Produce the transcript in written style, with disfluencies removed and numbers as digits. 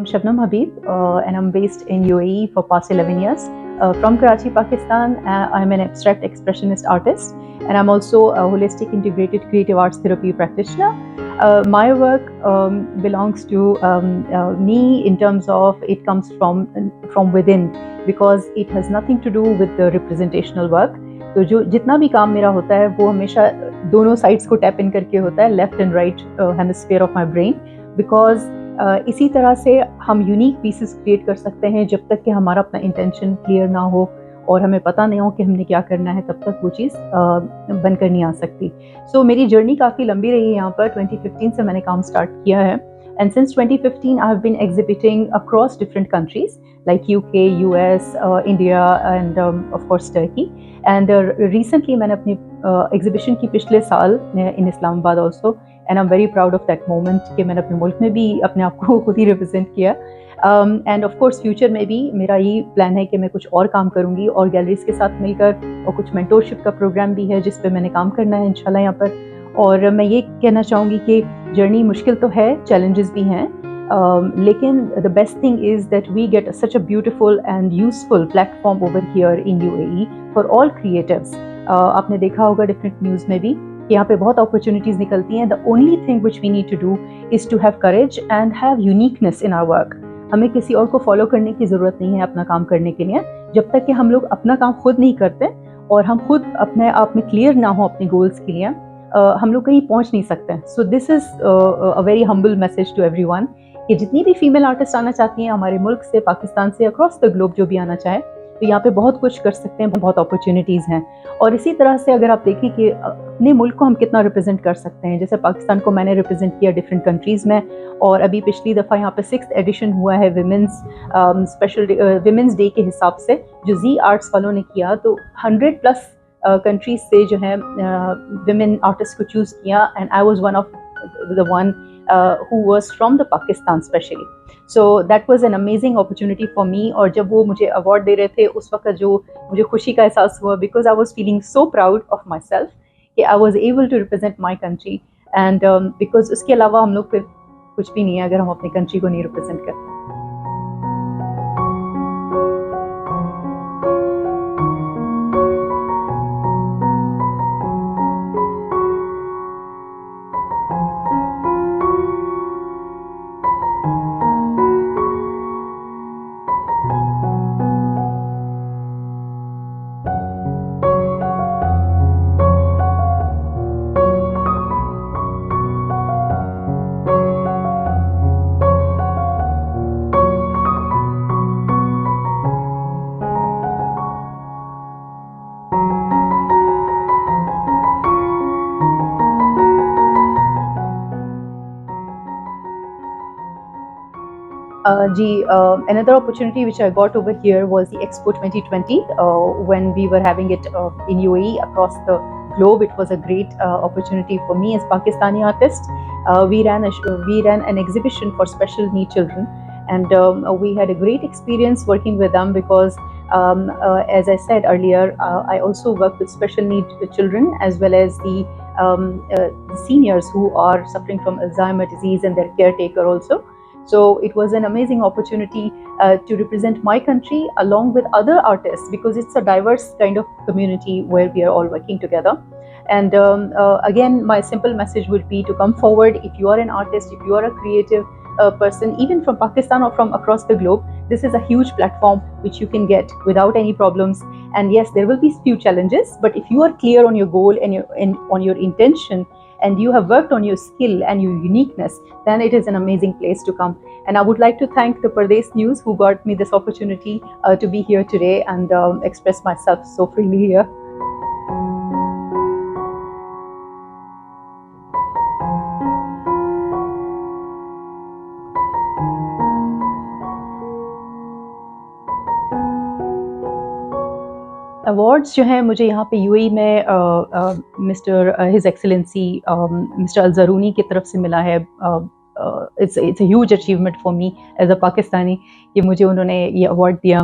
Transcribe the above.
I'm Shebnam Habib, and I'm based in UAE for past 11 years. From Karachi, Pakistan, I'm an abstract expressionist artist, and I'm also a holistic integrated creative arts therapy practitioner. My work belongs to me in terms of it comes from within, because it has nothing to do with the representational work. तो जो जितना भी काम मेरा होता है वो हमेशा दोनों साइड्स को टैप इन करके होता है, left and right hemisphere of my brain, because इसी तरह से हम यूनिक पीसेस क्रिएट कर सकते हैं जब तक कि हमारा अपना इंटेंशन क्लियर ना हो और हमें पता नहीं हो कि हमने क्या करना है, तब तक वो चीज़ बनकर नहीं आ सकती. सो मेरी जर्नी काफ़ी लंबी रही है. यहाँ पर 2015 से मैंने काम स्टार्ट किया है, and since 2015 I have been exhibiting across different countries like UK, US, India and of course Turkey. And recently मैंने अपनी एग्जीबिशन की पिछले साल in Islamabad also, and I'm very proud of that moment कि मैंने अपने मुल्क में भी अपने आप को खुद ही रिप्रेजेंट किया. एंड ऑफ कोर्स फ्यूचर में भी मेरा यही प्लान है कि मैं कुछ और काम करूँगी और गैलरीज के साथ मिलकर, और कुछ मेंटोरशिप का प्रोग्राम भी है जिस पे मैंने काम करना है इंशाल्लाह यहाँ पर. और मैं ये कहना चाहूँगी कि जर्नी मुश्किल तो है, चैलेंजेस भी हैं, लेकिन the best thing is that we get such a beautiful and useful platform over here in UAE for all creatives. आपने देखा होगा डिफरेंट न्यूज़ में भी कि यहाँ पे बहुत अपॉर्चुनिटीज़ निकलती हैं. The only thing which we need to do is to have courage and have uniqueness in our work. हमें किसी और को फॉलो करने की ज़रूरत नहीं है अपना काम करने के लिए, जब तक कि हम लोग अपना काम खुद नहीं करते और हम खुद अपने आप में क्लियर ना हो अपने गोल्स के लिए, हम लोग कहीं पहुंच नहीं सकते. So this is a very humble message to everyone कि जितनी भी फीमेल आर्टिस्ट आना चाहती हैं हमारे मुल्क से, पाकिस्तान से, अक्रॉस द ग्लोब जो भी आना चाहे, तो यहाँ पे बहुत कुछ कर सकते हैं, बहुत अपॉर्चुनिटीज़ हैं. और इसी तरह से अगर आप देखें कि अपने मुल्क को हम कितना रिप्रेजेंट कर सकते हैं, जैसे पाकिस्तान को मैंने रिप्रेजेंट किया डिफरेंट कंट्रीज़ में, और अभी पिछली दफ़ा यहाँ पे 6th एडिशन हुआ है विमेंस डे के हिसाब से जो जी आर्ट्स वालों ने किया, तो 100+ कंट्रीज से जो है विमेन आर्टिस्ट को चूज़ किया, and I was one of the one who was from the Pakistan specially. So that was an amazing opportunity for me. और जब वो मुझे अवार्ड दे रहे थे उस वक्त जो मुझे खुशी का एहसास हुआ, because I was feeling so proud of myself कि I was able to represent my country. And because उसके अलावा हम लोग फिर कुछ भी नहीं है अगर हम अपनी कंट्री को नहीं रिप्रेजेंट करते. Another opportunity which I got over here was the Expo 2020 when we were having it in UAE across the globe. It was a great opportunity for me as Pakistani artist. We ran an exhibition for special need children, and we had a great experience working with them because as I said earlier, I also work with special need children as well as the seniors who are suffering from Alzheimer disease and their caretaker also. So it was an amazing opportunity to represent my country along with other artists, because it's a diverse kind of community where we are all working together. And again, my simple message would be to come forward if you are an artist, if you are a creative person, even from Pakistan or from across the globe. This is a huge platform which you can get without any problems. And yes, there will be few challenges, but if you are clear on your goal and on your intention, and you have worked on your skill and your uniqueness, then it is an amazing place to come. And I would like to thank the Pardes News who got me this opportunity to be here today and express myself so freely here. Awards जो हैं मुझे यहाँ पे UAE में mister his excellency mister Al Zarooni की तरफ से मिला है. It's a huge achievement for me as a Pakistani कि मुझे उन्होंने ये अवार्ड दिया.